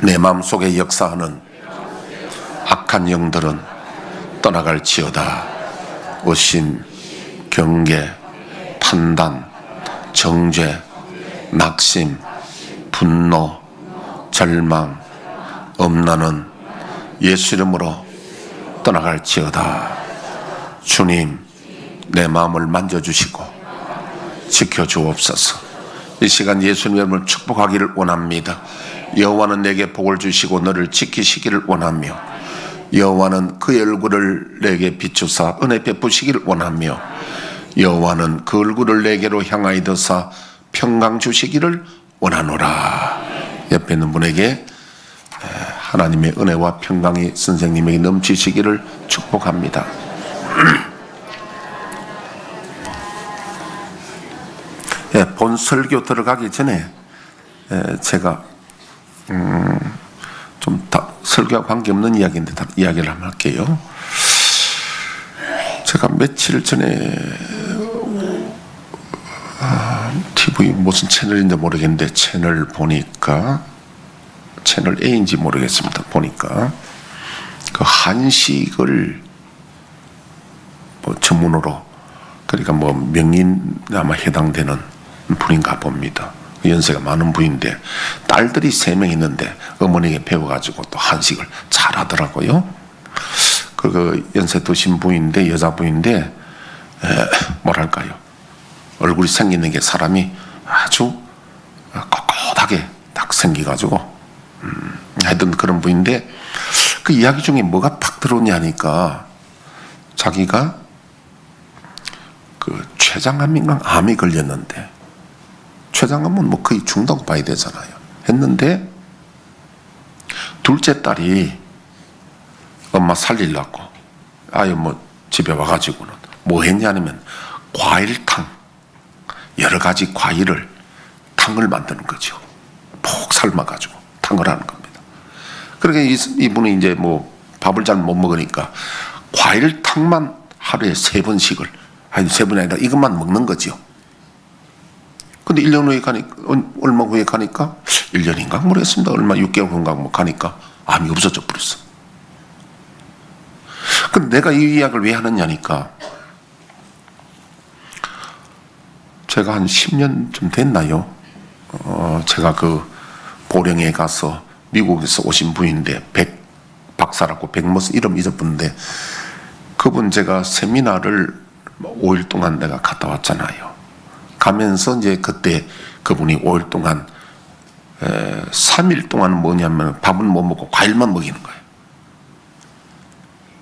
내 마음속에 역사하는 악한 영들은 떠나갈지어다. 의심, 경계, 판단, 정죄, 낙심, 분노, 절망, 엄란은 예수 이름으로 떠나갈지어다. 주님, 내 마음을 만져주시고 지켜주옵소서. 이 시간 예수님 이름을 축복하기를 원합니다. 여호와는 내게 복을 주시고 너를 지키시기를 원하며, 여호와는 그의 얼굴을 내게 비추사 은혜 베푸시기를 원하며, 여호와는 그 얼굴을 내게로 향하여 드사 평강 주시기를 원하노라. 옆에 있는 분에게 하나님의 은혜와 평강이 선생님에게 넘치시기를 축복합니다. 본 설교 들어가기 전에 제가 좀 설교와 관계없는 이야기인데 이야기를 한번 할게요. 제가 며칠 전에 TV 무슨 채널인지 모르겠는데 채널 보니까 채널 A인지 모르겠습니다. 보니까 그 한식을 뭐 전문으로, 그러니까 뭐 명인 아마 해당되는 분인가 봅니다. 연세가 많은 분인데 딸들이 3명 있는데 어머니에게 배워가지고 또 한식을 잘하더라고요. 그 연세 드신 분인데, 여자분인데 뭐랄까요, 얼굴이 생기는 게 사람이 아주 꼿꼿하게 딱 생겨가지고 하여튼 그런 분인데, 그 이야기 중에 뭐가 탁 들어오냐니까 자기가 그 췌장암인가 암이 걸렸는데, 췌장암은 뭐 거의 죽는다고 봐야 되잖아요. 했는데 둘째 딸이 엄마 살리려고 아예 뭐 집에 와가지고는 뭐 했냐면 과일탕, 여러 가지 과일을 탕을 만드는 거죠. 푹 삶아가지고 탕을 하는 겁니다. 그러니까 이분이 이제 뭐 밥을 잘 못 먹으니까 과일탕만 하루에 3번씩을, 아니 3번이 아니라 이것만 먹는 거죠. 근데 1년 후에 가니까, 얼마 후에 가니까 1년인가 모르겠습니다. 얼마 6개월 후인가 뭐 가니까 암이 없어져 버렸어. 근데 내가 이 이야기를 왜 하느냐니까, 제가 한 10년쯤 됐나요? 제가 그 보령에 가서 미국에서 오신 분인데 박사라고 백모스 이름 잊어버렸는데, 그분 제가 세미나를 5일 동안 내가 갔다 왔잖아요. 가면서 이제 그때 그분이 5일 동안 3일 동안 뭐냐면 밥은 못 먹고 과일만 먹이는 거예요.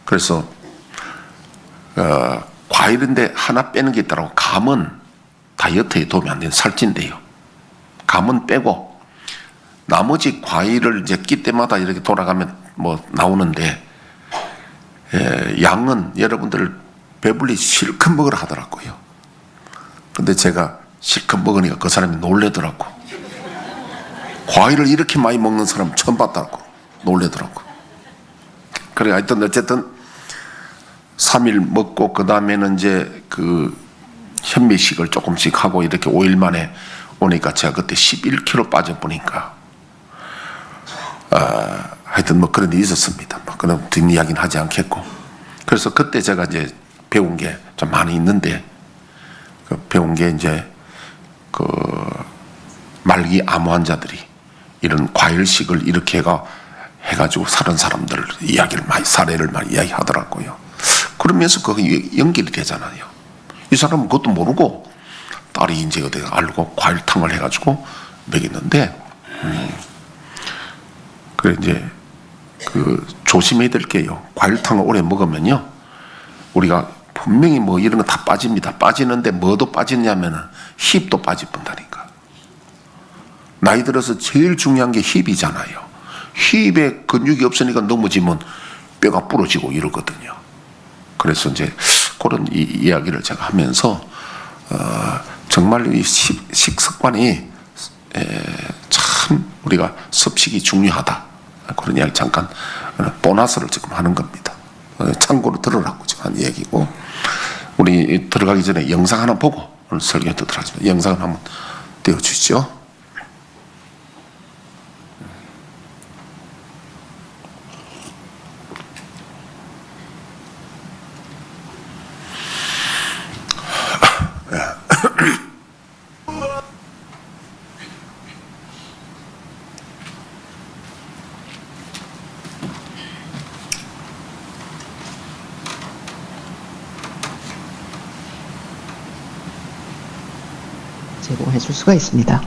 그래서 과일인데 하나 빼는 게 있더라고. 감은 다이어트에 도움이 안 되는 살찐데요. 감은 빼고 나머지 과일을 이제 끼 때마다 이렇게 돌아가면 뭐 나오는데, 양은 여러분들 배불리 실컷 먹으라 하더라고요. 근데 제가 실컷 먹으니까 그 사람이 놀래더라고. 과일을 이렇게 많이 먹는 사람 처음 봤다고 놀래더라고. 그래 하여튼 어쨌든 3일 먹고 그 다음에는 이제 그 현미식을 조금씩 하고 이렇게 5일 만에 오니까 제가 그때 11kg 빠져보니까 하여튼 뭐 그런 일이 있었습니다. 뭐 그런 뒷이야기는 하지 않겠고, 그래서 그때 제가 이제 배운 게 좀 많이 있는데, 그 배운 게 이제 그 말기 암 환자들이 이런 과일식을 이렇게 해가지고 사는 사람들 이야기를 많이, 사례를 많이 이야기하더라고요. 그러면서 그게 연결이 되잖아요. 이 사람은 그것도 모르고 딸이 이제 어디 알고 과일탕을 해가지고 먹였는데, 그래 이제 그 조심해야 될 게요. 과일탕을 오래 먹으면요, 우리가 분명히 뭐 이런 거 다 빠집니다. 빠지는데 뭐도 빠지냐면은 힙도 빠집는다니까. 나이 들어서 제일 중요한 게 힙이잖아요. 힙에 근육이 없으니까 넘어지면 뼈가 부러지고 이러거든요. 그래서 이제 그런 이야기를 제가 하면서 정말 이 식습관이 참 우리가 섭식이 중요하다, 그런 이야기 잠깐 보너스를 지금 하는 겁니다. 참고로 들으라고 지금 한 얘기고, 우리 들어가기 전에 영상 하나 보고 오늘 설교 듣도록 하겠습니다. 영상을 한번 띄워주시죠. 제공해 줄 수가 있습니다.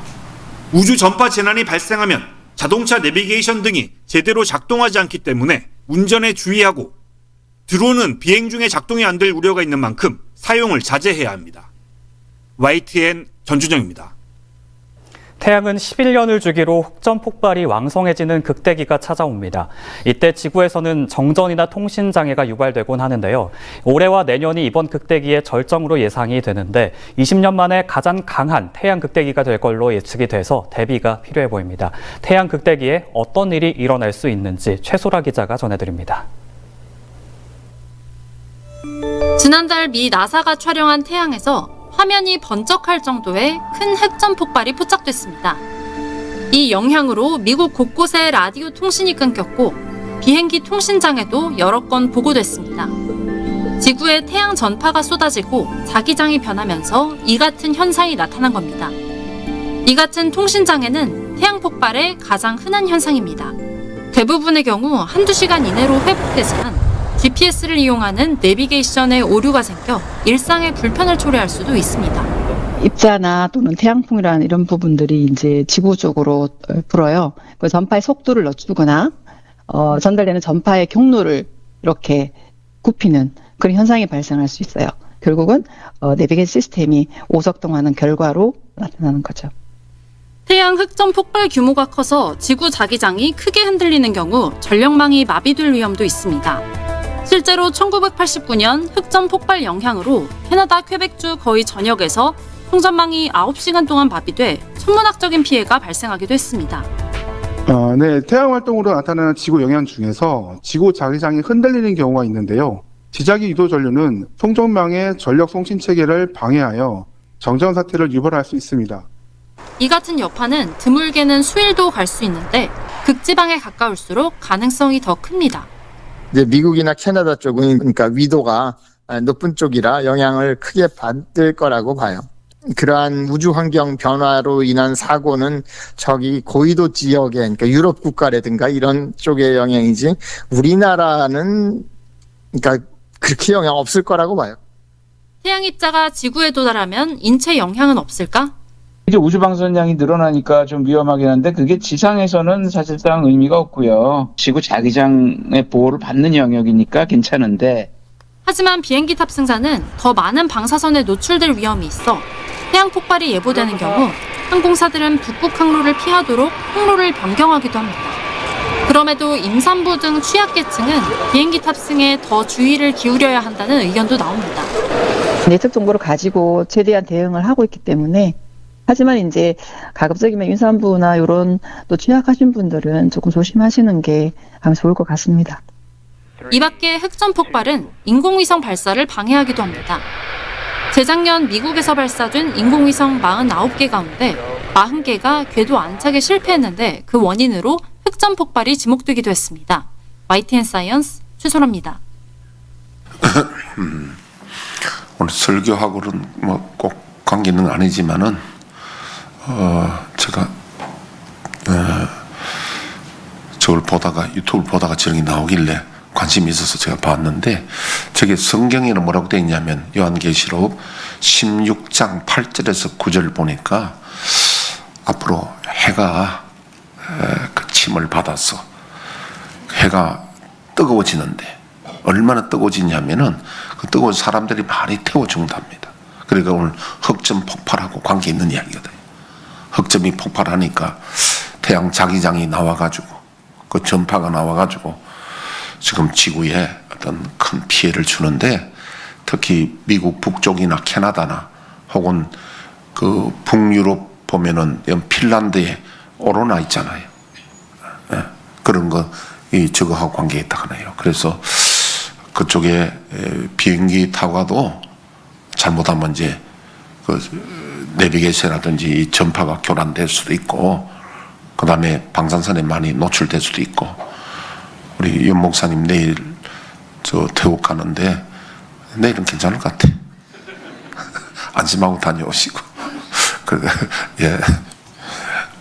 우주 전파 재난이 발생하면 자동차 내비게이션 등이 제대로 작동하지 않기 때문에 운전에 주의하고 드론은 비행 중에 작동이 안 될 우려가 있는 만큼 사용을 자제해야 합니다. YTN 전준영입니다. 태양은 11년을 주기로 흑점 폭발이 왕성해지는 극대기가 찾아옵니다. 이때 지구에서는 정전이나 통신 장애가 유발되곤 하는데요. 올해와 내년이 이번 극대기의 절정으로 예상이 되는데 20년 만에 가장 강한 태양 극대기가 될 걸로 예측이 돼서 대비가 필요해 보입니다. 태양 극대기에 어떤 일이 일어날 수 있는지 최소라 기자가 전해드립니다. 지난달 미 나사가 촬영한 태양에서 화면이 번쩍할 정도의 큰 흑점 폭발이 포착됐습니다. 이 영향으로 미국 곳곳에 라디오 통신이 끊겼고 비행기 통신 장애도 여러 건 보고됐습니다. 지구에 태양 전파가 쏟아지고 자기장이 변하면서 이 같은 현상이 나타난 겁니다. 이 같은 통신 장애는 태양 폭발의 가장 흔한 현상입니다. 대부분의 경우 한두 시간 이내로 회복되지만 GPS를 이용하는 내비게이션에 오류가 생겨 일상에 불편을 초래할 수도 있습니다. 입자나 또는 태양풍이라는 이런 부분들이 이제 지구 쪽으로 불어요. 그 전파의 속도를 늦추거나 전달되는 전파의 경로를 이렇게 굽히는 그런 현상이 발생할 수 있어요. 결국은 내비게이션 시스템이 오작동하는 결과로 나타나는 거죠. 태양 흑점 폭발 규모가 커서 지구 자기장이 크게 흔들리는 경우 전력망이 마비될 위험도 있습니다. 실제로 1989년 흑점 폭발 영향으로 캐나다 퀘벡주 거의 전역에서 통전망이 9시간 동안 마비돼 천문학적인 피해가 발생하기도 했습니다. 네, 태양 활동으로 나타나는 지구 영향 중에서 지구 자기장이 흔들리는 경우가 있는데요. 지자기 유도 전류는 통전망의 전력 송신 체계를 방해하여 정전 사태를 유발할 수 있습니다. 이 같은 여파는 드물게는 수일도 갈 수 있는데 극지방에 가까울수록 가능성이 더 큽니다. 이제 미국이나 캐나다 쪽은 그러니까 위도가 높은 쪽이라 영향을 크게 받을 거라고 봐요. 그러한 우주 환경 변화로 인한 사고는 저기 고위도 지역에 그러니까 유럽 국가라든가 이런 쪽의 영향이지 우리나라는 그러니까 그렇게 영향 없을 거라고 봐요. 태양 입자가 지구에 도달하면 인체 영향은 없을까? 이제 우주 방사능량이 늘어나니까 좀 위험하긴 한데 그게 지상에서는 사실상 의미가 없고요. 지구 자기장의 보호를 받는 영역이니까 괜찮은데. 하지만 비행기 탑승자는 더 많은 방사선에 노출될 위험이 있어 태양 폭발이 예보되는 경우 항공사들은 북극 항로를 피하도록 항로를 변경하기도 합니다. 그럼에도 임산부 등 취약계층은 비행기 탑승에 더 주의를 기울여야 한다는 의견도 나옵니다. 예측 정보를 가지고 최대한 대응을 하고 있기 때문에 하지만 이제 가급적이면 임산부나 이런 또 취약하신 분들은 조금 조심하시는 게 좋을 것 같습니다. 이 밖에 흑점 폭발은 인공위성 발사를 방해하기도 합니다. 재작년 미국에서 발사된 인공위성 49개 가운데 40개가 궤도 안착에 실패했는데 그 원인으로 흑점 폭발이 지목되기도 했습니다. YTN 사이언스 최소라입니다. 오늘 설교하고는 뭐 꼭 관계는 아니지만은 제가 저걸 보다가 유튜브를 보다가 저런 게 나오길래 관심이 있어서 제가 봤는데 저게 성경에는 뭐라고 되어 있냐면 요한계시록 16장 8절에서 9절 보니까 앞으로 해가 그 침을 받아서 해가 뜨거워지는데 얼마나 뜨거워지냐면은 그 뜨거운 사람들이 많이 태워 죽는답니다. 그러니까 오늘 흑점 폭발하고 관계 있는 이야기거든요. 흑점이 폭발하니까 태양 자기장이 나와가지고 그 전파가 나와가지고 지금 지구에 어떤 큰 피해를 주는데 특히 미국 북쪽이나 캐나다나 혹은 그 북유럽 보면은 핀란드에 오로나 있잖아요. 예, 그런 거 이 저거하고 관계 있다 하네요. 그래서 그쪽에 비행기 타고 가도 잘못하면 이제 그 내비게이션이라든지 전파가 교란될 수도 있고 그 다음에 방사선에 많이 노출될 수도 있고 우리 윤 목사님 내일 저 태국 가는데 내일은 괜찮을 것 같아. 안심하고 다녀오시고 예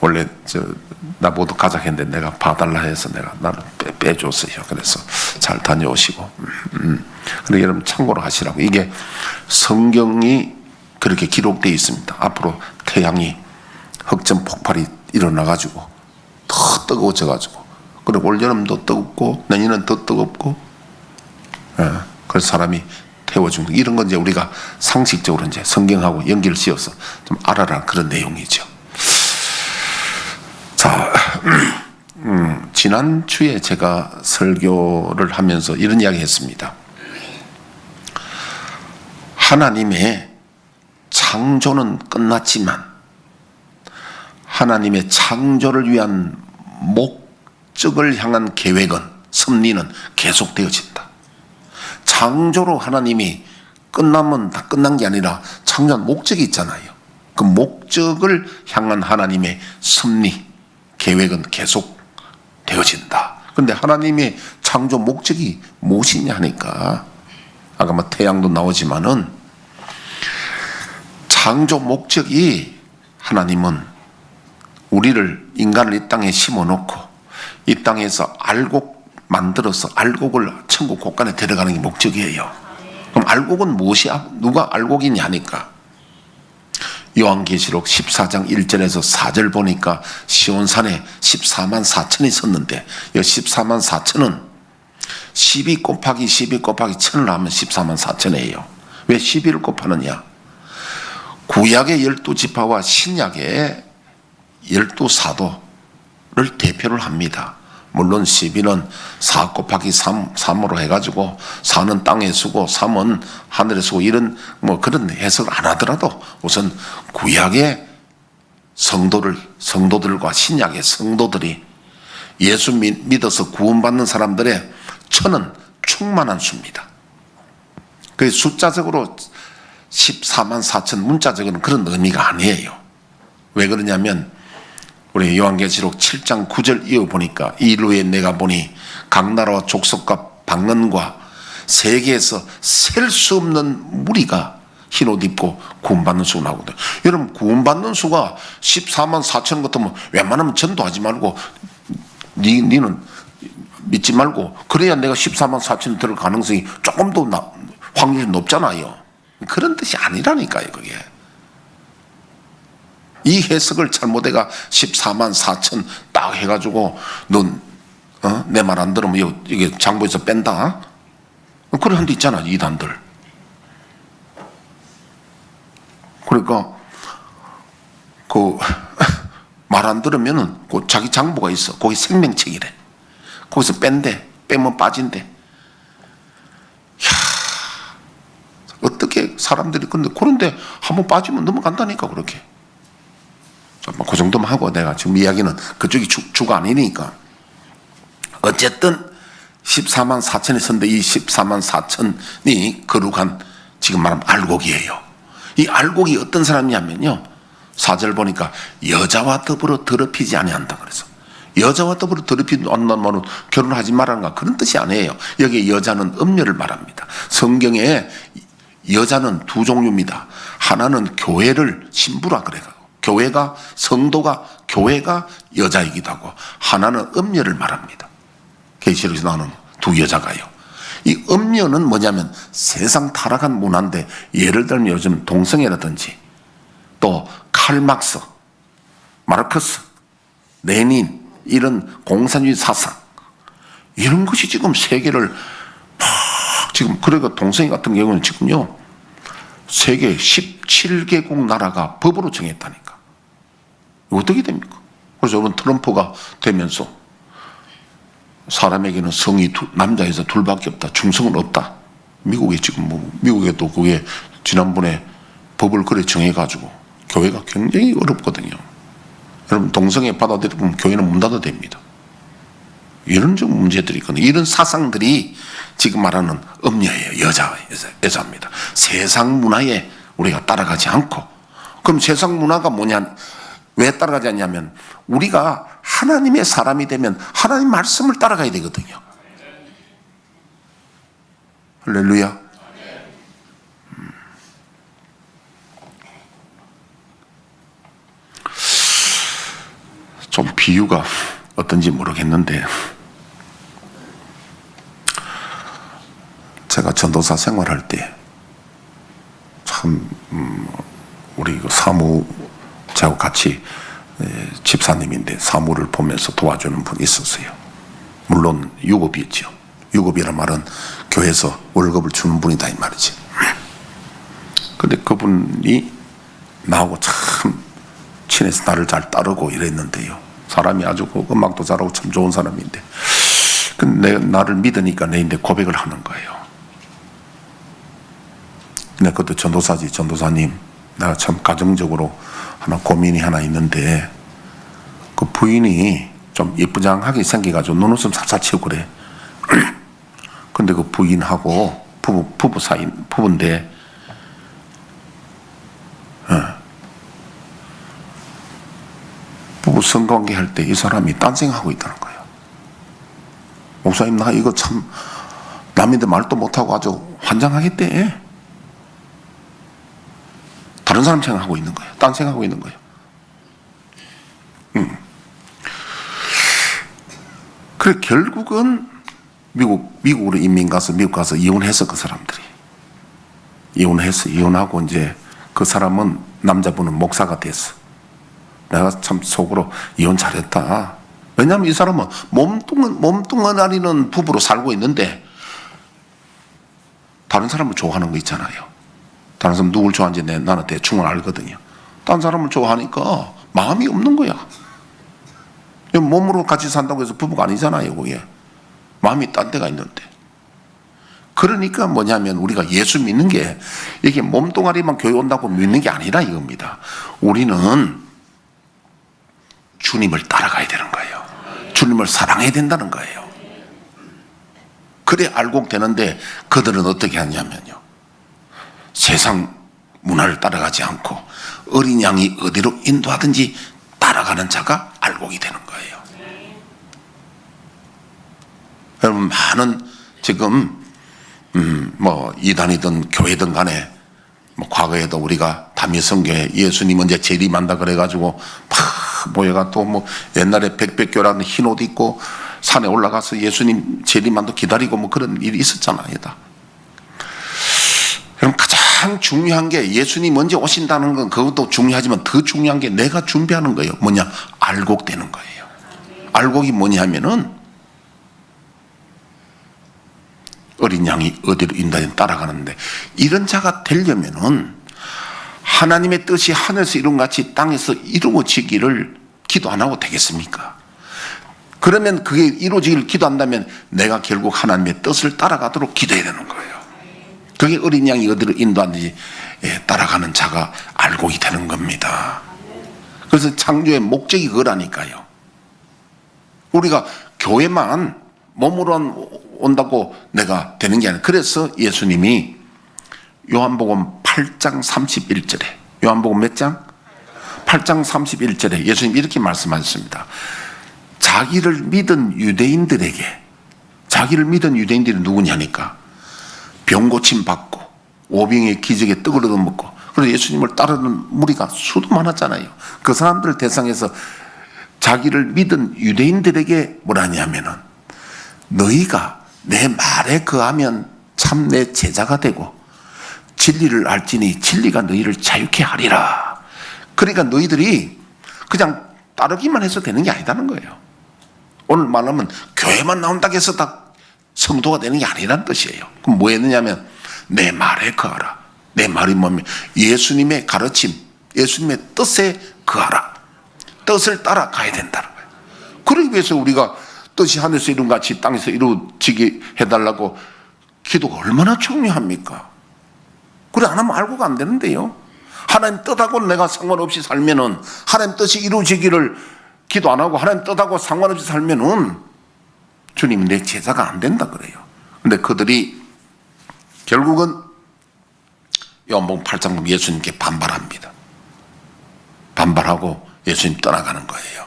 원래 저 나보고 가자 했는데 내가 봐달라 해서 내가 나는 빼줬어요. 그래서 잘 다녀오시고 그래 여러분 참고로 하시라고. 이게 성경이 그렇게 기록되어 있습니다. 앞으로 태양이 흑점 폭발이 일어나가지고 더 뜨거워져가지고, 그리고 올여름도 뜨겁고 내년은 더 뜨겁고, 그래서 사람이 태워주는, 이런 건 이제 우리가 상식적으로 이제 성경하고 연결을 지어서 좀 알아라 그런 내용이죠. 자, 지난주에 제가 설교를 하면서 이런 이야기 했습니다. 하나님의 창조는 끝났지만 하나님의 창조를 위한 목적을 향한 계획은, 섭리는 계속되어진다. 창조로 하나님이 끝나면 다 끝난 게 아니라 창조한 목적이 있잖아요. 그 목적을 향한 하나님의 섭리, 계획은 계속 되어진다. 그런데 하나님의 창조 목적이 무엇이냐 하니까, 아까 뭐 태양도 나오지만은 창조 목적이, 하나님은 우리를, 인간을 이 땅에 심어놓고 이 땅에서 만들어서 알곡을 천국 곳간에 데려가는 게 목적이에요. 그럼 알곡은 무엇이야? 누가 알곡이냐 하니까, 요한계시록 14장 1절에서 4절 보니까 시온산에 14만 4천이 섰는데, 이 14만 4천은 12 곱하기 12 곱하기 1000을 하면 14만 4천이에요. 왜 12를 곱하느냐? 구약의 12지파와 신약의 12사도를 대표를 합니다. 물론 12는 4 곱하기 3으로 해가지고 4는 땅에 쓰고 3은 하늘에 쓰고, 이런 뭐 그런 해석을 안 하더라도 우선 구약의 성도들과 신약의 성도들이 예수 믿어서 구원받는 사람들의 천은 충만한 수입니다. 그 숫자적으로 14만 4천, 문자적으로는 그런 의미가 아니에요. 왜 그러냐면 우리 요한계시록 7장 9절 이어보니까, 이르후에 내가 보니 각 나라와 족속과 방언과 세계에서 셀 수 없는 무리가 흰옷 입고 구원받는 수가 나오거든요. 여러분, 구원받는 수가 14만 4천 같으면 웬만하면 전도하지 말고 니는 믿지 말고, 그래야 내가 14만 4천 들을 가능성이 조금 더 확률이 높잖아요. 그런 뜻이 아니라니까요, 그게. 이 해석을 잘못해가 14만 4천 딱 해가지고 넌 내 말 안 들으면 이게 장부에서 뺀다. 그런 데 있잖아, 이단들. 그러니까 그 말 안 들으면은 그 자기 장부가 있어. 거기 생명책이래. 거기서 뺀대. 빼면 빠진대. 어떻게 사람들이, 그런데 한번 빠지면 넘어간다니까, 그렇게. 그 정도만 하고, 내가 지금 이야기는 그쪽이 주가 아니니까. 어쨌든 14만 4천이 섰는데, 이 14만 4천이 거룩한, 지금 말하면 알곡이에요. 이 알곡이 어떤 사람이냐면요, 4절 보니까 여자와 더불어 더럽히지 아니한다 그래서. 여자와 더불어 더럽히지 않는 말은 결혼하지 말라는가, 그런 뜻이 아니에요. 여기 여자는 음녀를 말합니다. 성경에 여자는 두 종류입니다. 하나는 교회를 신부라 그래요. 교회가, 성도가, 교회가 여자이기도 하고, 하나는 음녀를 말합니다. 계시록에서 나오는 두 여자가요. 이 음녀는 뭐냐면 세상 타락한 문화인데, 예를 들면 요즘 동성애라든지 또 칼막스, 마르크스, 레닌, 이런 공산주의 사상, 이런 것이 지금 세계를 막 지금, 그러니까 동성애 같은 경우는 지금요, 세계 17개국 나라가 법으로 정했다니까. 이거 어떻게 됩니까? 그래서 여러분, 트럼프가 되면서 사람에게는 성이 남자에서 둘밖에 없다, 중성은 없다. 미국에 지금 미국에 또 그게 지난번에 법을 그래 정해가지고 교회가 굉장히 어렵거든요. 여러분, 동성애 받아들이면 교회는 문 닫아야 됩니다. 이런 좀 문제들이 있거든요. 이런 사상들이 지금 말하는 음녀예요. 여자입니다. 세상 문화에 우리가 따라가지 않고. 그럼 세상 문화가 뭐냐? 왜 따라가지 않냐면, 우리가 하나님의 사람이 되면 하나님 말씀을 따라가야 되거든요. 할렐루야. 좀 비유가 어떤지 모르겠는데, 제가 전도사 생활할 때 참 우리 사무 저하고 같이 집사님인데 사무를 보면서 도와주는 분이 있었어요. 물론 유급이었죠. 유급이란 말은 교회에서 월급을 주는 분이다 이 말이지. 근데 그분이 나하고 참 친해서 나를 잘 따르고 이랬는데요. 사람이 아주 음악도 잘하고 참 좋은 사람인데, 근데 나를 믿으니까 내인데 고백을 하는 거예요. 근데 그것도 전도사지. 전도사님, 내가 참 가정적으로 하나 고민이 하나 있는데, 그 부인이 좀 예쁘장하게 생겨가지고 눈웃음 살살 치고 그래. 근데 그 부인하고 부부 사이, 부부인데, 부부 성관계 할 때 이 사람이 딴생하고 있다는 거예요. 목사님, 나 이거 참 남인데 말도 못하고 아주 환장하겠대. 다른 사람 생각하고 있는 거예요. 딴 생각하고 있는 거예요. 그래 결국은 미국으로 이민 가서 미국 가서 이혼해서 그 사람들이 이혼해서 이혼하고 이제 그 사람은 남자분은 목사가 됐어. 내가 참 속으로 이혼 잘했다. 왜냐하면 이 사람은 몸뚱아리는 부부로 살고 있는데 다른 사람을 좋아하는 거 있잖아요. 다른 사람 누굴 좋아하는지 나는 대충은 알거든요. 다른 사람을 좋아하니까 마음이 없는 거야. 몸으로 같이 산다고 해서 부부가 아니잖아요. 그게 마음이 딴 데가 있는데. 그러니까 뭐냐면 우리가 예수 믿는 게 이게 몸뚱아리만 교회 온다고 믿는 게 아니라 이겁니다. 우리는 주님을 따라가야 되는 거예요. 주님을 사랑해야 된다는 거예요. 그래 알곡되는데 그들은 어떻게 하냐면요, 세상 문화를 따라가지 않고 어린 양이 어디로 인도하든지 따라가는 자가 알곡이 되는 거예요. 여러분, 많은 지금 뭐 이단이든 교회든 간에 뭐 과거에도 우리가 다미성교회 예수님 언제 재림한다 그래가지고 막 모여가 또 뭐 옛날에 백백교라는 흰 옷 입고 산에 올라가서 예수님 재림한다 기다리고 뭐 그런 일이 있었잖아요. 다. 그럼 가장 중요한 게 예수님 언제 오신다는 건 그것도 중요하지만 더 중요한 게 내가 준비하는 거예요. 뭐냐? 알곡되는 거예요. 알곡이 뭐냐면은 어린 양이 어디로 인도하든 따라가는데, 이런 자가 되려면은 하나님의 뜻이 하늘에서 이룬 같이 땅에서 이루어지기를 기도 안 하고 되겠습니까? 그러면 그게 이루어지기를 기도한다면 내가 결국 하나님의 뜻을 따라가도록 기도해야 되는 거예요. 그게 어린 양이 어디로 인도하든지 따라가는 자가 알곡이 되는 겁니다. 그래서 창조의 목적이 그거라니까요. 우리가 교회만 몸으로 온다고 내가 되는 게 아니라, 그래서 예수님이 요한복음 8장 31절에, 요한복음 몇 장? 8장 31절에 예수님 이렇게 말씀하셨습니다. 자기를 믿은 유대인들에게, 자기를 믿은 유대인들이 누구냐니까 병 고침 받고 오병의 기적에 떡을 얻어 먹고, 그래서 예수님을 따르는 무리가 수도 많았잖아요. 그 사람들 대상에서 자기를 믿은 유대인들에게 뭐라냐면은, 너희가 내 말에 거하면 참 내 제자가 되고 진리를 알지니 진리가 너희를 자유케 하리라. 그러니까 너희들이 그냥 따르기만 해서 되는 게 아니다는 거예요. 오늘 말하면 교회만 나온다고 해서 다 성도가 되는 게 아니라는 뜻이에요. 그럼 뭐 했느냐면 내 말에 거하라. 내 말이 뭐냐면 예수님의 가르침, 예수님의 뜻에 거하라. 뜻을 따라가야 된다는 거예요. 그러기 위해서 우리가 뜻이 하늘에서 이룬 같이 땅에서 이루어지게 해달라고 기도가 얼마나 중요합니까? 그래 안 하면 알고가 안 되는데요. 하나님 뜻하고 내가 상관없이 살면은, 하나님 뜻이 이루어지기를 기도 안 하고 하나님 뜻하고 상관없이 살면은 주님 내 제자가 안 된다 그래요. 근데 그들이 결국은 요한복음 8장 보면 예수님께 반발합니다. 반발하고 예수님 떠나가는 거예요.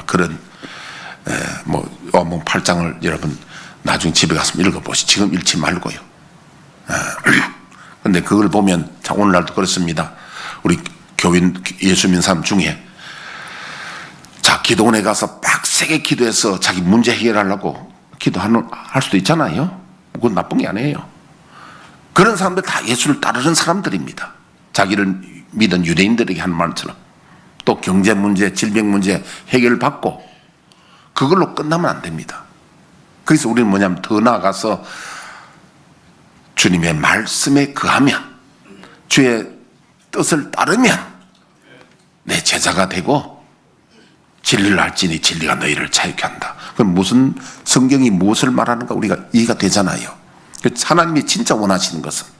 그런 뭐 요한복음 8장을 여러분 나중에 집에 가서 읽어보시죠. 지금 읽지 말고요. 근데 그걸 보면 오늘날도 그렇습니다. 우리 교인 예수 믿는 사람 중에 자 기도원에 가서 빡세게 기도해서 자기 문제 해결하려고 할 수도 있잖아요. 그건 나쁜 게 아니에요. 그런 사람들 다 예수를 따르는 사람들입니다. 자기를 믿은 유대인들에게 하는 말처럼. 또 경제 문제, 질병 문제 해결받고 그걸로 끝나면 안 됩니다. 그래서 우리는 뭐냐면 더 나아가서 주님의 말씀에 거하면, 주의 뜻을 따르면 내 제자가 되고 진리를 알지니 진리가 너희를 자유케 한다. 그럼 무슨, 성경이 무엇을 말하는가 우리가 이해가 되잖아요. 하나님이 진짜 원하시는 것은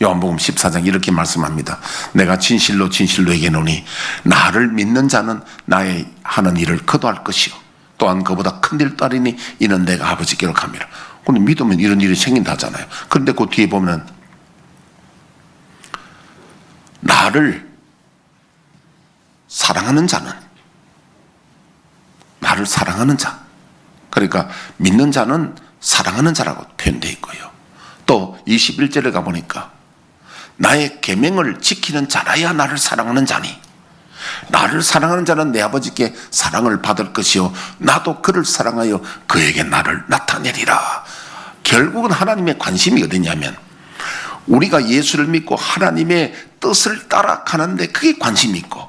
요한복음 14장 이렇게 말씀합니다. 내가 진실로 진실로 얘기하노니 나를 믿는 자는 나의 하는 일을 그도 할 것이요 또한 그보다 큰 일도 하리니 이는 내가 아버지께로 갑니다. 근데 믿으면 이런 일이 생긴다 하잖아요. 그런데 그 뒤에 보면 나를 사랑하는 자는, 나를 사랑하는 자, 그러니까 믿는 자는 사랑하는 자라고 표현되어 있고요. 또 21절에 가보니까 나의 계명을 지키는 자라야 나를 사랑하는 자니 나를 사랑하는 자는 내 아버지께 사랑을 받을 것이요 나도 그를 사랑하여 그에게 나를 나타내리라. 결국은 하나님의 관심이 어디냐면 우리가 예수를 믿고 하나님의 뜻을 따라가는데 그게 관심이 있고,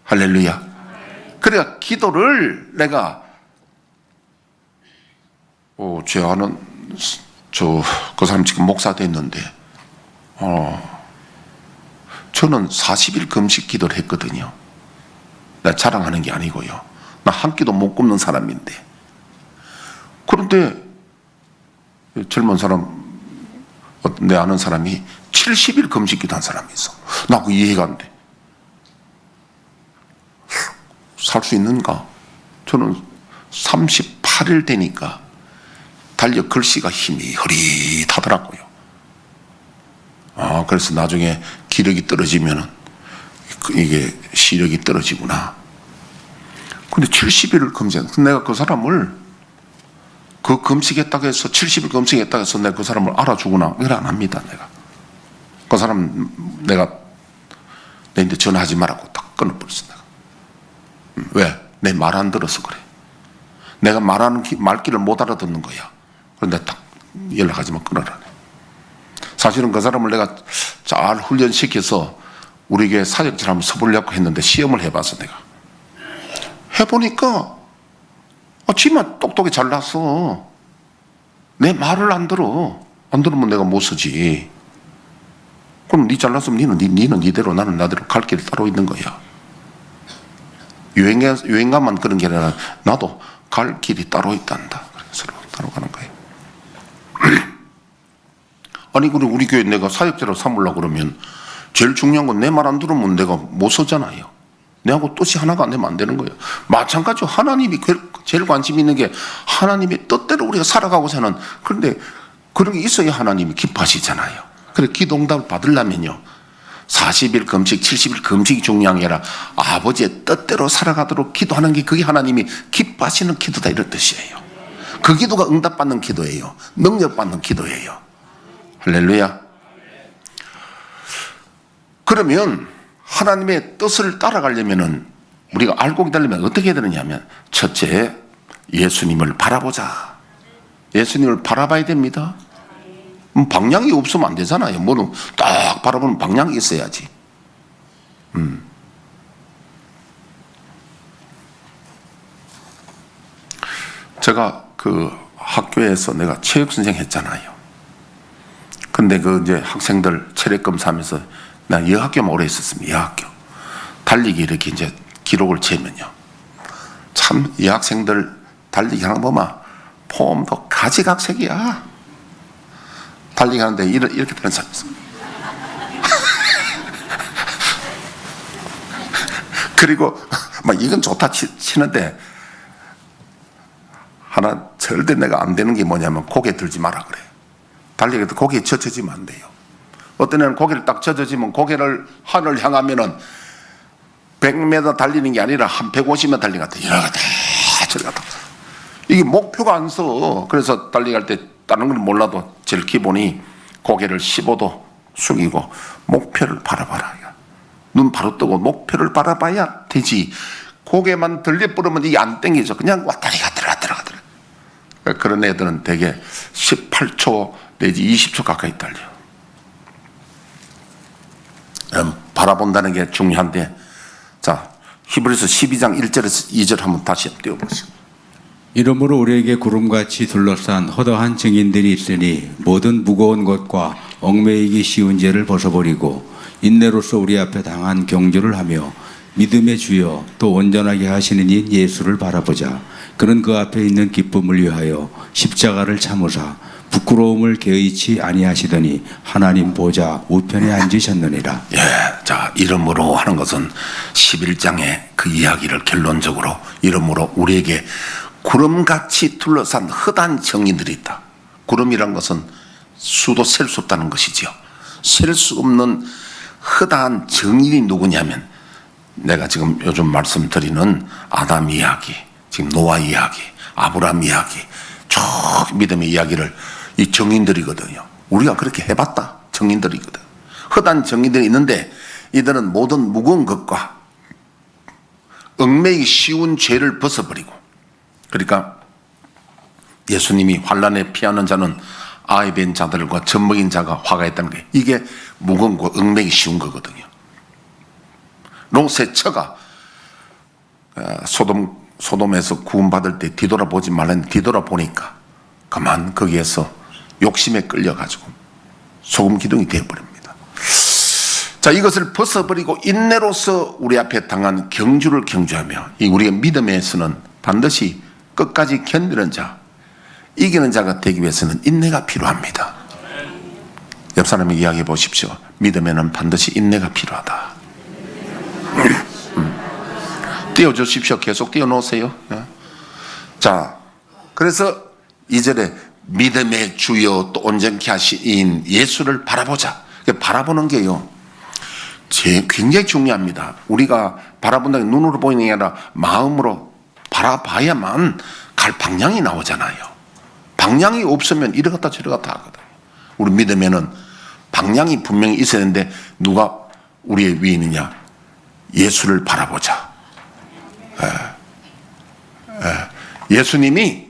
할렐루야. 그러니까 기도를 내가 제 아는 그 사람 지금 목사 됐는데 저는 40일 금식 기도를 했거든요. 나 자랑하는 게 아니고요. 나 한 끼도 못 굶는 사람인데. 그런데 젊은 사람, 내 아는 사람이 70일 금식 기도 한 사람이 있어. 나 그거 이해가 안 돼. 살 수 있는가? 저는 38일 되니까 달력 글씨가 힘이 흐릿하더라고요. 그래서 나중에 기력이 떨어지면은 이게 시력이 떨어지구나. 근데 70일을 금식, 내가 그 사람을 그 금식했다고 해서 70일 금식했다고 해서 내가 그 사람을 알아주구나 이래 안 합니다. 내가 그 사람 내가 내한테 전화하지 말라고 딱 끊어버렸어. 내가 왜? 내 말 안 들어서 그래. 내가 말하는 말귀를 못 알아듣는 거야. 그런데 딱 연락하지만 끊어라네. 사실은 그 사람을 내가 잘 훈련시켜서 우리 교회 사역질 한번 서보려고 했는데 시험을 해봐서 내가 해보니까 지만 똑똑히 잘났어. 내 말을 안 들어. 안 들으면 내가 못 쓰지. 그럼 네 잘났으면 니는 니대로 나는 나대로 갈 길이 따로 있는 거야. 유행가만 그런 게 아니라 나도 갈 길이 따로 있단다. 그래서 따로 가는 거예요. 아니 그리고 우리 교회 내가 사역자로 삼으려고 그러면 제일 중요한 건 내 말 안 들으면 내가 못 서잖아요. 내하고 뜻이 하나가 안 되면 안 되는 거예요. 마찬가지로 하나님이 제일 관심 있는 게 하나님의 뜻대로 우리가 살아가고 사는, 그런데 그런 게 있어야 하나님이 기뻐하시잖아요. 그래서 기도 응답을 받으려면요 40일 금식, 70일 금식이 중요한 게 아니라 아버지의 뜻대로 살아가도록 기도하는 게 그게 하나님이 기뻐하시는 기도다 이런 뜻이에요. 그 기도가 응답받는 기도예요. 능력받는 기도예요. 할렐루야. 그러면 하나님의 뜻을 따라가려면은 우리가 알고 기다리면 어떻게 해야 되느냐면 첫째, 예수님을 바라보자. 예수님을 바라봐야 됩니다. 방향이 없으면 안 되잖아요. 뭐는 딱 바라보는 방향이 있어야지. 제가 그 학교에서 내가 체육 선생 했잖아요. 근데 그 이제 학생들 체력 검사하면서 나 여학교만 오래 있었습니다. 여학교 달리기 이렇게 이제 기록을 재면요, 참 여학생들 달리기 하는 거 보면 폼도 가지각색이야. 달리기 하는데 이렇게 되는 사람이 있어. 그리고 막 이건 좋다 치는데 하나 절대 내가 안 되는 게 뭐냐면 고개 들지 마라 그래. 달리기도 고개에 젖혀지면 안 돼요. 어떤 애는 고개를 딱 젖어지면 고개를 하늘을 향하면은 100m 달리는 게 아니라 한 150m 달리는 것 같아. 이러다 저리 갔다. 이게 목표가 안 서. 그래서 달리기 할 때 다른 건 몰라도 제일 기본이 고개를 15도 숙이고 목표를 바라봐라. 눈 바로 뜨고 목표를 바라봐야 되지. 고개만 들려버리면 이게 안 땡기죠. 그냥 왔다리 갔다리 그런 애들은 대개 18초 내지 20초 가까이 달려. 바로 바라본다는 게 중요한데, 자, 히브리서 12장 1절에서 2절 한번 다시 띄워보시죠. 이러므로 우리에게 구름같이 둘러싼 허다한 증인들이 있으니 모든 무거운 것과 얽매이기 쉬운 죄를 벗어버리고 인내로서 우리 앞에 당한 경주를 하며 믿음의 주여 또 온전하게 하시는 이 예수를 바라보자. 그는 그 앞에 있는 기쁨을 위하여 십자가를 참으사 부끄러움을 개의치 아니하시더니 하나님 보좌 우편에 앉으셨느니라. 예, 자, 이름으로 하는 것은 11장의 그 이야기를 결론적으로 이름으로 우리에게 구름같이 둘러싼 허다한 정인들이 있다. 구름이란 것은 수도 셀 수 없다는 것이지요. 셀 수 없는 허다한 정인이 누구냐면 내가 지금 요즘 말씀드리는 아담 이야기, 지금 노아 이야기, 아브라함 이야기, 쭉 믿음의 이야기를 이 정인들이거든요. 우리가 그렇게 해봤다. 정인들이거든. 허다한 정인들이 있는데 이들은 모든 무거운 것과 얽매이기 쉬운 죄를 벗어버리고, 그러니까 예수님이 환난에 피하는 자는 아이 뵌 자들과 젖먹인 자가 화가 있다는 게 이게 무거운 거 얽매이기 쉬운 거거든요. 롯의 처가 소돔에서 구원받을 때 뒤돌아보지 말라는데 뒤돌아보니까 그만 거기에서 욕심에 끌려가지고 소금 기둥이 되어버립니다. 자, 이것을 벗어버리고 인내로서 우리 앞에 당한 경주를 경주하며 이 우리의 믿음에서는 반드시 끝까지 견디는 자, 이기는 자가 되기 위해서는 인내가 필요합니다. 옆 사람에게 이야기해 보십시오. 믿음에는 반드시 인내가 필요하다. 띄워주십시오. 계속 띄워놓으세요. 자, 그래서 2절에 믿음의 주여 또 온전케 하신 예수를 바라보자. 바라보는 게요, 굉장히 중요합니다. 우리가 바라본다는 게 눈으로 보이는 게 아니라 마음으로 바라봐야만 갈 방향이 나오잖아요. 방향이 없으면 이리 갔다 저리 갔다 하거든요. 우리 믿음에는 방향이 분명히 있어야 되는데 누가 우리의 위에 있느냐? 예수를 바라보자. 예수님이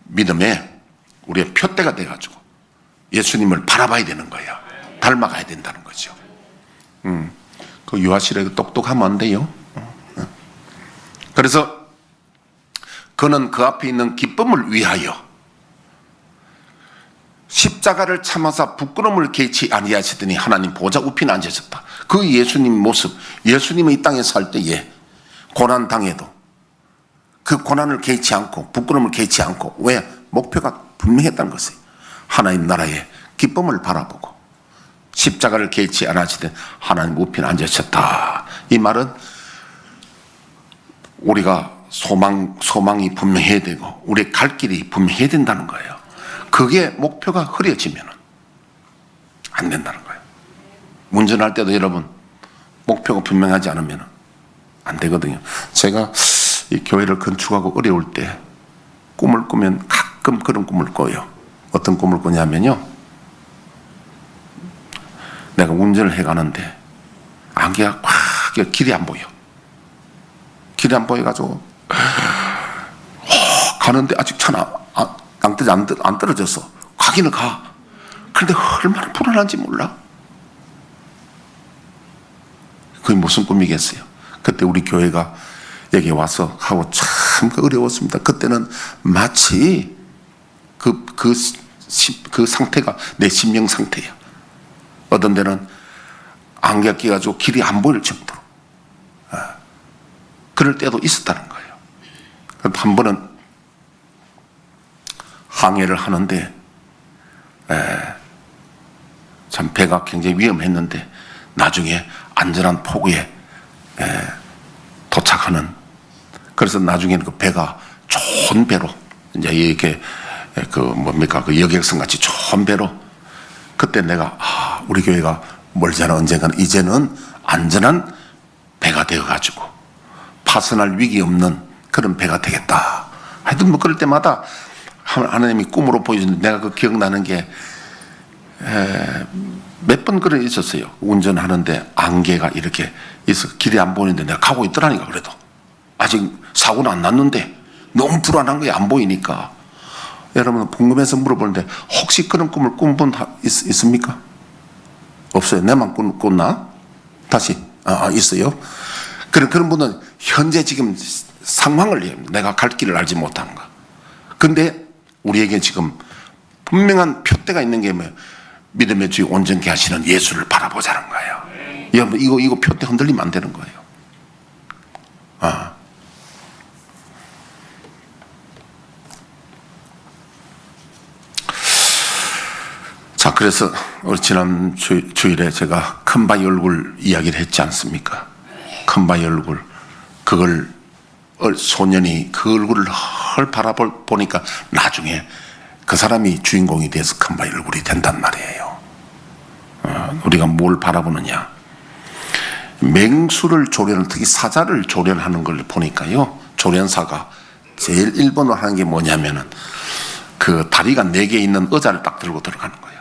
믿음에 우리의 표대가 돼가지고 예수님을 바라봐야 되는 거예요. 닮아가야 된다는 거죠. 그 유아실에 똑똑하면 안 돼요. 그래서 그는 그 앞에 있는 기쁨을 위하여 십자가를 참아서 부끄러움을 개치 아니하시더니 하나님 보좌 우편에 앉으셨다. 그 예수님 모습, 예수님이 이 땅에 살 때에 고난 당해도 그 고난을 개치 않고 부끄러움을 개치 않고, 왜? 목표가 분명했다는 것이에요. 하나님 나라의 기쁨을 바라보고 십자가를 개치 않으시더니 하나님 우편에 앉으셨다. 이 말은 우리가 소망이 분명해야 되고 우리의 갈 길이 분명해야 된다는 거예요. 그게 목표가 흐려지면 안 된다는 거예요. 운전할 때도 여러분 목표가 분명하지 않으면 안 되거든요. 제가 이 교회를 건축하고 어려울 때 꿈을 꾸면 가끔 그런 꿈을 꿔요. 어떤 꿈을 꾸냐면요, 내가 운전을 해가는데 안개가 꽉 길이 안 보여. 길이 안 보여가지고 가는데 아직 차는 안 떨어졌어. 가기는 가. 그런데 얼마나 불안한지 몰라. 그게 무슨 꿈이겠어요. 그때 우리 교회가 여기 와서 하고 참 어려웠습니다. 그때는 마치 그 상태가 내 심령 상태예요. 어떤 데는 안개가 끼가지고 길이 안 보일 정도로 그럴 때도 있었다는 거예요. 한 번은 항해를 하는데 참 배가 굉장히 위험했는데 나중에 안전한 포구에 도착하는, 그래서 나중에는 그 배가 좋은 배로 이제 이렇게 그 여객선 같이 좋은 배로, 그때 내가 우리 교회가 멀잖아. 언젠가는 이제는 안전한 배가 되어가지고 파손할 위기 없는 그런 배가 되겠다. 하여튼 뭐 그럴 때마다 하나님이 꿈으로 보여주는데 내가 그 기억나는 게 몇 번 그런 일 있었어요. 운전하는데 안개가 이렇게 있어 길이 안 보이는데 내가 가고 있더라니까. 그래도 아직 사고는 안 났는데 너무 불안한 거야. 안 보이니까. 여러분 궁금해서 물어보는데 혹시 그런 꿈을 꾼 분 있습니까? 없어요. 내만 꾼나? 다시 있어요. 그런 분은 현재 지금 상황을 내가 갈 길을 알지 못하는 거야. 근데 우리에게 지금 분명한 표대가 있는 게 뭐예요? 믿음의 주의 온전케 하시는 예수를 바라보자는 거예요. 여러분 이거 표대 흔들리면 안 되는 거예요. 자, 그래서 우리 지난 주일에 제가 큰 바위 얼굴 이야기를 했지 않습니까? 큰 바위 얼굴, 그걸 소년이 그 얼굴을 바라보니까 나중에 그 사람이 주인공이 돼서 큰 바위 얼굴이 된단 말이에요. 우리가 뭘 바라보느냐? 맹수를 조련하는, 특히 사자를 조련하는 걸 보니까요, 조련사가 제일 1번으로 하는 게 뭐냐면은 그 다리가 4개 있는 의자를 딱 들고 들어가는 거예요.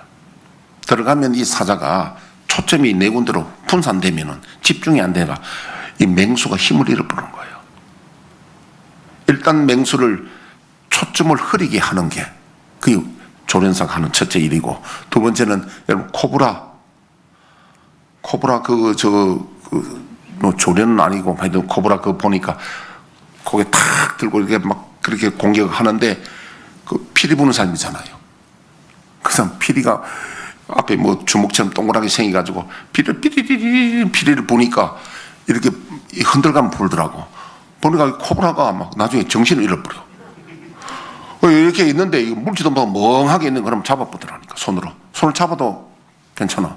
들어가면 이 사자가 초점이 4군데로 분산되면은 집중이 안 되다가 이 맹수가 힘을 잃어버리는 거예요. 일단 맹수를 초점을 흐리게 하는 게 그 조련사가 하는 첫째 일이고, 두 번째는 여러분 코브라 뭐 조련은 아니고 하여튼 코브라 그거 보니까 고개 탁 들고 이렇게 막 그렇게 공격하는데 그 피리 부는 사람이잖아요. 그 사람 피리가 앞에 뭐 주먹처럼 동그랗게 생겨가지고 피리를 보니까 이렇게 흔들가면 불더라고. 보니까 코브라가 막 나중에 정신을 잃어버려. 이렇게 있는데 물지도 뭐 멍하게 있는 그럼 잡아보더라니까. 손을 잡아도 괜찮아.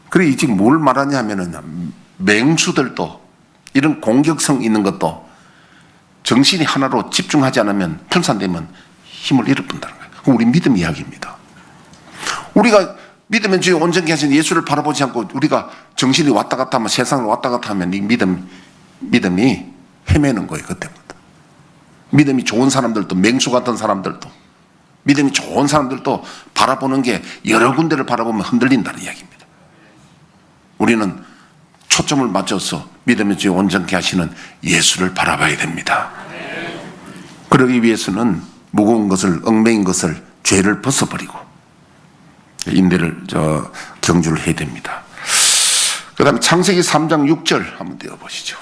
그래 지금 뭘 말하냐면은 맹수들도 이런 공격성 있는 것도 정신이 하나로 집중하지 않으면 분산되면 힘을 잃어본다는 거예요. 그럼 우리 믿음 이야기입니다. 우리가 믿으면 주의 온전케 하신 예수를 바라보지 않고 우리가 정신이 왔다 갔다 하면, 세상을 왔다 갔다 하면 이 믿음이 헤매는 거예요. 그때부터. 믿음이 좋은 사람들도, 맹수 같은 사람들도, 믿음이 좋은 사람들도 바라보는 게 여러 군데를 바라보면 흔들린다는 이야기입니다. 우리는 초점을 맞춰서 믿음의 주의 온전케 하시는 예수를 바라봐야 됩니다. 그러기 위해서는 무거운 것을, 얽매인 것을, 죄를 벗어버리고 인내를 경주를 해야 됩니다. 그 다음에 창세기 3장 6절 한번 띄워보시죠.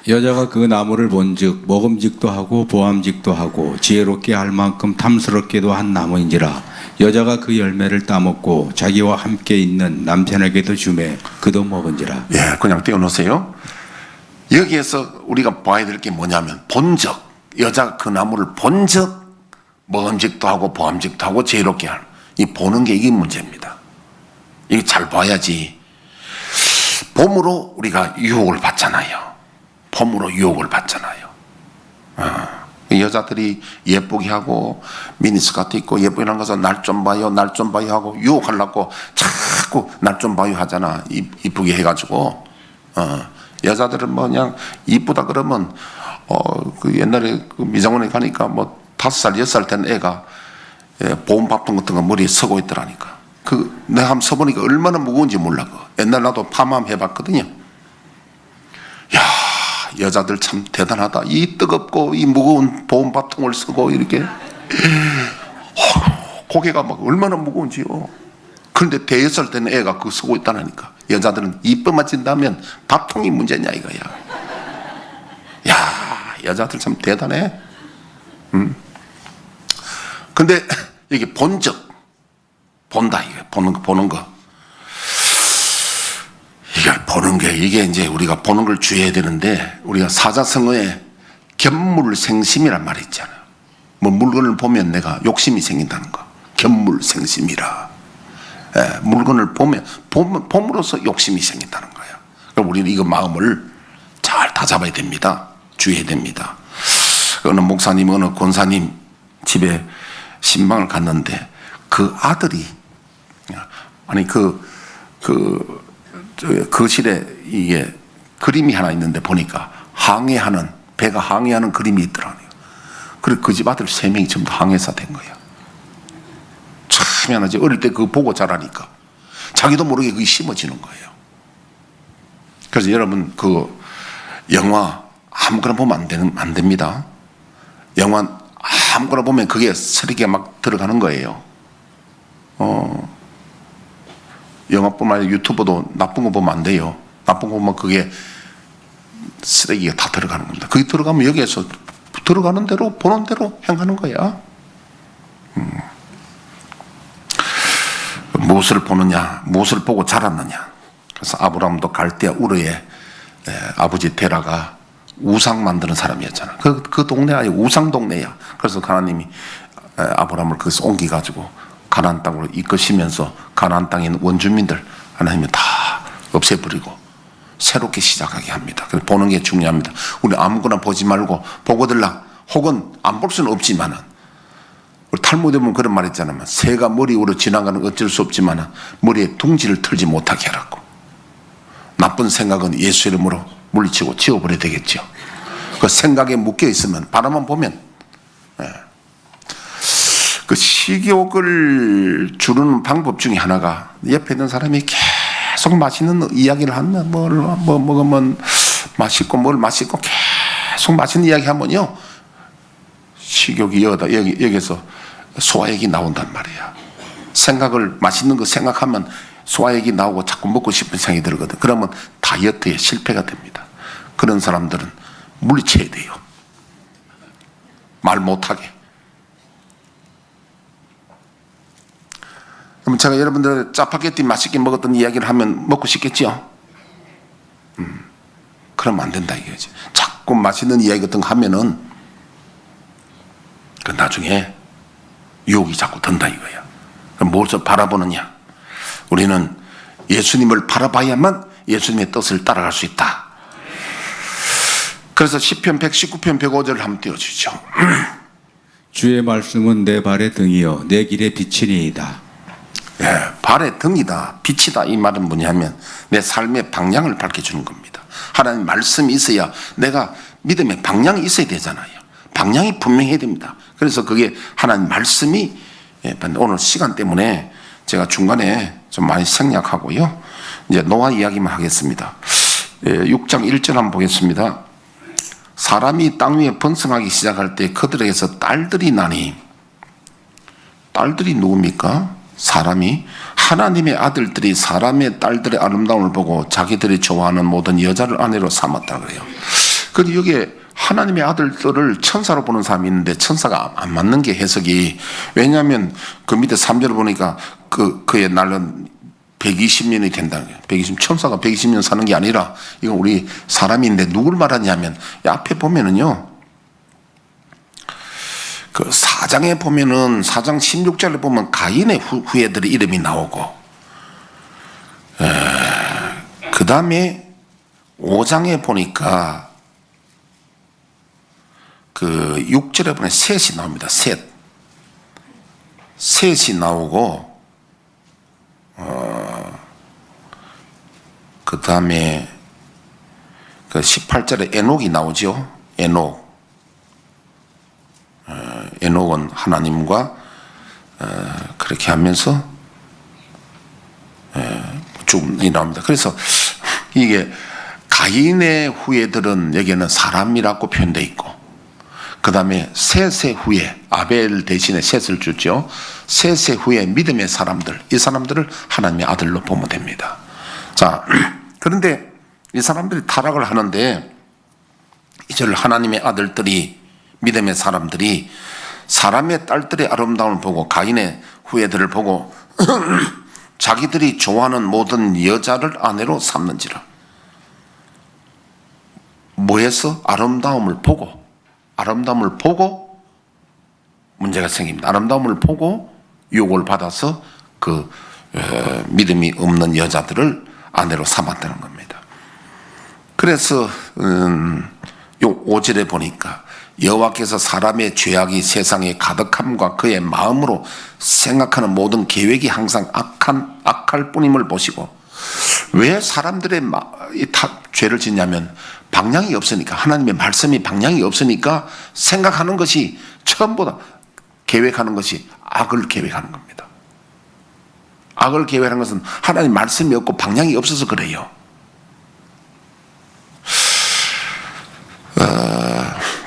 여자가 그 나무를 본즉 먹음직도 하고 보암직도 하고 지혜롭게 할 만큼 탐스럽게도 한 나무인지라. 여자가 그 열매를 따먹고 자기와 함께 있는 남편에게도 주매 그도 먹은지라. 예, 그냥 띄워놓으세요. 여기에서 우리가 봐야 될 게 뭐냐면 본적, 여자가 그 나무를 본적 먹음직도 하고 보암직도 하고 지혜롭게 하는, 이 보는 게 이게 문제입니다. 이게 잘 봐야지. 봄으로 우리가 유혹을 받잖아요. 봄으로 유혹을 받잖아요. 여자들이 예쁘게 하고 미니스커트 입고 예쁘게 하는 것은 날 좀 봐요, 날 좀 봐요 하고 유혹하려고 자꾸 날 좀 봐요 하잖아. 이쁘게 해가지고. 여자들은 뭐 그냥 이쁘다 그러면 그 옛날에 그 미장원에 가니까 뭐 5살, 6살 된 애가 보온밥통 같은 거 머리에 서고 있더라니까. 내가 한번 서보니까 얼마나 무거운지 몰라. 옛날 나도 파마함 해봤거든요. 야, 여자들 참 대단하다. 이 뜨겁고 이 무거운 보온밥통을 쓰고 이렇게 고개가 막 얼마나 무거운지요. 그런데 대여섯 된 애가 그거 쓰고 있다니까. 여자들은 이뻐만 진다면 밥통이 문제냐 이거야. 야, 여자들 참 대단해. 근데 이게 본적, 본다 이게 보는 거. 이걸 보는 게 이게 이제 우리가 보는 걸 주의해야 되는데, 우리가 사자성어에 견물생심이란 말이 있잖아요. 뭐 물건을 보면 내가 욕심이 생긴다는 거. 견물생심이라. 예, 물건을 봄으로써 욕심이 생긴다는 거예요. 그럼 우리는 이거 마음을 잘 다잡아야 됩니다. 주의해야 됩니다. 어느 목사님, 어느 권사님 집에 신방을 갔는데 그 아들이 거실에 이게 그림이 하나 있는데 보니까 배가 항해하는 그림이 있더라고요. 그리고 그 집 아들 3명이 전부 다 항해사 된 거예요. 참 희한하지. 어릴 때 그거 보고 자라니까 자기도 모르게 그게 심어지는 거예요. 그래서 여러분 그 영화 아무거나 보면 안 됩니다. 영화 아무거나 보면 그게 서리게 막 들어가는 거예요. 영화뿐만 아니라 유튜브도 나쁜 거 보면 안 돼요. 나쁜 거 보면 그게 쓰레기가 다 들어가는 겁니다. 그게 들어가면 여기에서 들어가는 대로 보는 대로 행하는 거야. 무엇을 보느냐, 무엇을 보고 자랐느냐. 그래서 아브라함도 갈대아 우르에 아버지 데라가 우상 만드는 사람이었잖아. 그 동네 아니 우상 동네야. 그래서 하나님이 아브라함을 거기서 옮겨가지고 가나안 땅으로 이끄시면서 가나안 땅에 있는 원주민들 하나님이 다 없애버리고 새롭게 시작하게 합니다. 그래서 보는 게 중요합니다. 우리 아무거나 보지 말고 보고들라 혹은 안 볼 수는 없지만은 우리 탈무드에 보면 그런 말 있잖아요. 새가 머리 위로 지나가는 어쩔 수 없지만은 머리에 둥지를 틀지 못하게 하라고. 나쁜 생각은 예수 이름으로 물리치고 지워버려야 되겠죠. 그 생각에 묶여 있으면 바라만 보면 그 식욕을 주는 방법 중에 하나가 옆에 있는 사람이 계속 맛있는 이야기를 하면 뭘 먹으면 맛있고 뭘 맛있고 계속 맛있는 이야기 하면요 식욕이 여기서 소화액이 나온단 말이야. 생각을 맛있는 거 생각하면 소화액이 나오고 자꾸 먹고 싶은 생각이 들거든. 그러면 다이어트에 실패가 됩니다. 그런 사람들은 물리쳐야 돼요. 말 못하게. 그럼 제가 여러분들 짜파게티 맛있게 먹었던 이야기를 하면 먹고 싶겠죠? 그러면 안 된다 이거지. 자꾸 맛있는 이야기 같은 거 하면은 그 나중에 유혹이 자꾸 든다 이거야. 그럼 무엇을 바라보느냐? 우리는 예수님을 바라봐야만 예수님의 뜻을 따라갈 수 있다. 그래서 시편 119편 105절을 한번 띄워주죠. 주의 말씀은 내 발의 등이요 내 길의 빛이니이다. 발의 등이다, 빛이다. 이 말은 뭐냐면 내 삶의 방향을 밝혀주는 겁니다. 하나님 말씀이 있어야 내가 믿음의 방향이 있어야 되잖아요. 방향이 분명해야 됩니다. 그래서 그게 하나님 말씀이 오늘 시간 때문에 제가 중간에 좀 많이 생략하고요. 이제 노아 이야기만 하겠습니다. 6장 1절 한번 보겠습니다. 사람이 땅 위에 번성하기 시작할 때 그들에게서 딸들이 나니, 딸들이 누굽니까? 사람이, 하나님의 아들들이 사람의 딸들의 아름다움을 보고 자기들이 좋아하는 모든 여자를 아내로 삼았다 그래요. 그런데 여기에 하나님의 아들들을 천사로 보는 사람이 있는데 천사가 안 맞는 게 해석이, 왜냐하면 그 밑에 3절을 보니까 그의 날은 120년이 된다는 거예요. 120, 천사가 120년 사는 게 아니라 이건 우리 사람인데 누굴 말하냐면 앞에 보면은요, 그 4장에 보면은 4장 16절에 보면 가인의 후예들의 이름이 나오고, 그 다음에 5장에 보니까 그 6절에 보면 셋이 나옵니다. 셋이 나오고, 그 다음에 그 18절에 에녹이 나오죠. 에녹은 하나님과 그렇게 하면서 쭉 나옵니다. 그래서 이게 가인의 후예들은 여기에는 사람이라고 표현되어 있고, 그 다음에 셋의 후예, 아벨 대신에 셋을 주죠. 셋의 후예 믿음의 사람들, 이 사람들을 하나님의 아들로 보면 됩니다. 자, 그런데 이 사람들이 타락을 하는데 이제를 하나님의 아들들이, 믿음의 사람들이 사람의 딸들의 아름다움을 보고 가인의 후예들을 보고 자기들이 좋아하는 모든 여자를 아내로 삼는지라. 뭐해서? 아름다움을 보고 문제가 생깁니다. 아름다움을 보고 유혹을 받아서 그 믿음이 없는 여자들을 아내로 삼았다는 겁니다. 그래서 요 5절에 보니까 여호와께서 사람의 죄악이 세상에 가득함과 그의 마음으로 생각하는 모든 계획이 항상 악할 뿐임을 보시고, 왜 사람들의 죄를 짓냐면 방향이 없으니까, 하나님의 말씀이 방향이 없으니까 생각하는 것이 처음보다 계획하는 것이 악을 계획하는 겁니다. 악을 계획하는 것은 하나님 말씀이 없고 방향이 없어서 그래요.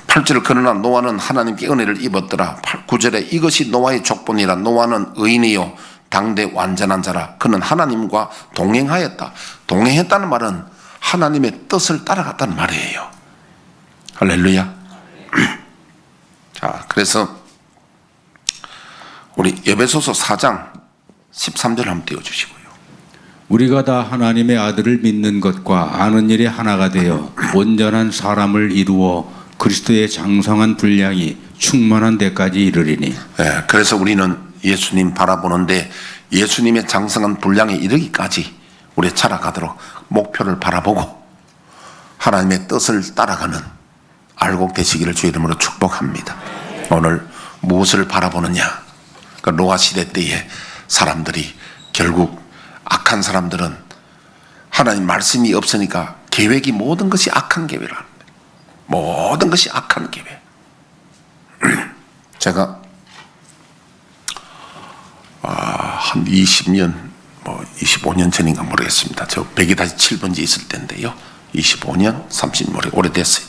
8절 그러나 노아는 하나님께 은혜를 입었더라. 9절에 이것이 노아의 족본이라. 노아는 의인이요 당대 완전한 자라. 그는 하나님과 동행하였다. 동행했다는 말은 하나님의 뜻을 따라갔다는 말이에요. 할렐루야. 자, 그래서 우리 에베소서 4장 13절 한번 띄워주시고요. 우리가 다 하나님의 아들을 믿는 것과 아는 일이 하나가 되어 온전한 사람을 이루어 그리스도의 장성한 분량이 충만한 데까지 이르리니. 예, 그래서 우리는 예수님 바라보는데 예수님의 장성한 분량에 이르기까지 우리 자라가도록 목표를 바라보고 하나님의 뜻을 따라가는 알곡 되시기를 주의 이름으로 축복합니다. 오늘 무엇을 바라보느냐? 그 노아 시대 때에 사람들이 결국 악한 사람들은 하나님 말씀이 없으니까 계획이 모든 것이 악한 계획을 합니다. 모든 것이 악한 계획. 제가 한 20년, 25년 전인가 모르겠습니다. 저 100-7번지 있을 때인데요. 25년, 30년 오래됐어요.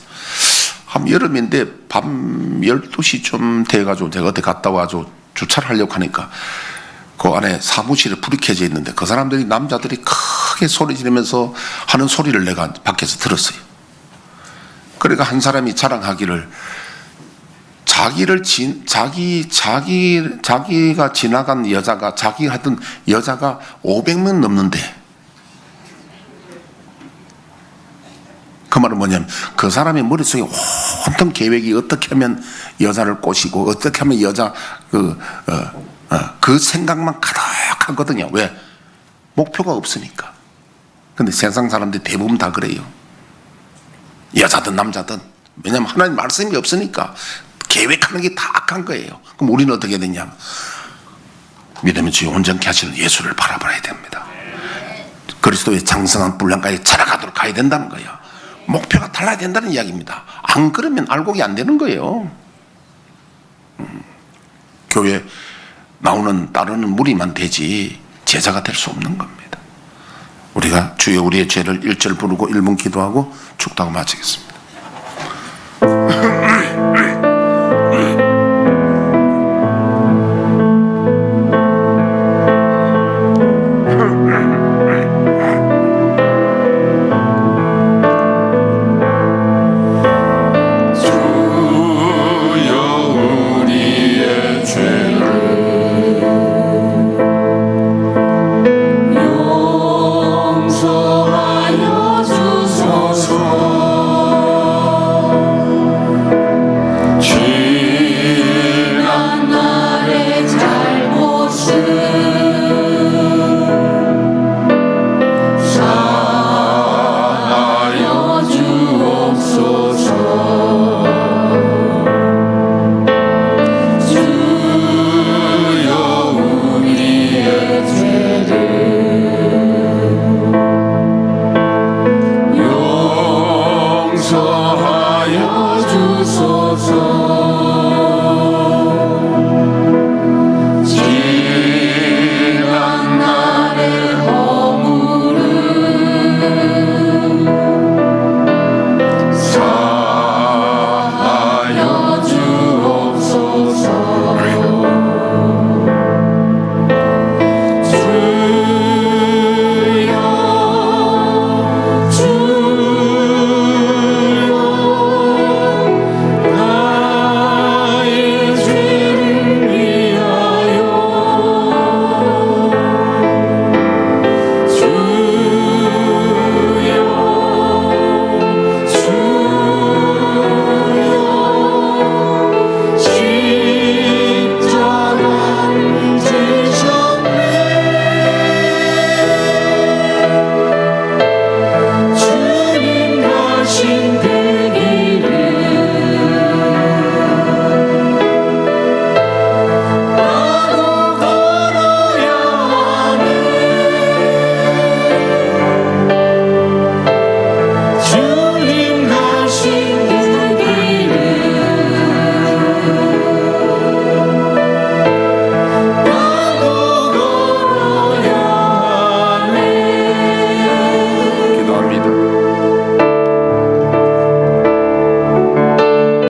한 여름인데 밤 12시쯤 돼가지고 제가 어디 갔다 와서 주차를 하려고 하니까 그 안에 사무실에 불이 켜져 있는데 그 사람들이 남자들이 크게 소리 지르면서 하는 소리를 내가 밖에서 들었어요. 그러니까 한 사람이 자랑하기를 자기가 지나간 여자가 자기 하던 여자가 500명 넘는데 그 말은 뭐냐면 그 사람의 머릿속에 온통 계획이 어떻게 하면 여자를 꼬시고 어떻게 하면 여자 그 생각만 가득하거든요. 왜? 목표가 없으니까. 근데 세상 사람들이 대부분 다 그래요. 여자든 남자든. 왜냐하면 하나님 말씀이 없으니까 계획하는 게 다 악한 거예요. 그럼 우리는 어떻게 되냐? 믿음의 주여 온전케 하시는 예수를 바라봐야 됩니다. 그리스도의 장성한 분량까지 자라가도록 가야 된다는 거예요. 목표가 달라야 된다는 이야기입니다. 안 그러면 알곡이 안 되는 거예요. 교회 나오는 따르는 무리만 되지 제자가 될 수 없는 겁니다. 우리가 주여 우리의 죄를 1절 부르고 1분 기도하고 축도하고 마치겠습니다.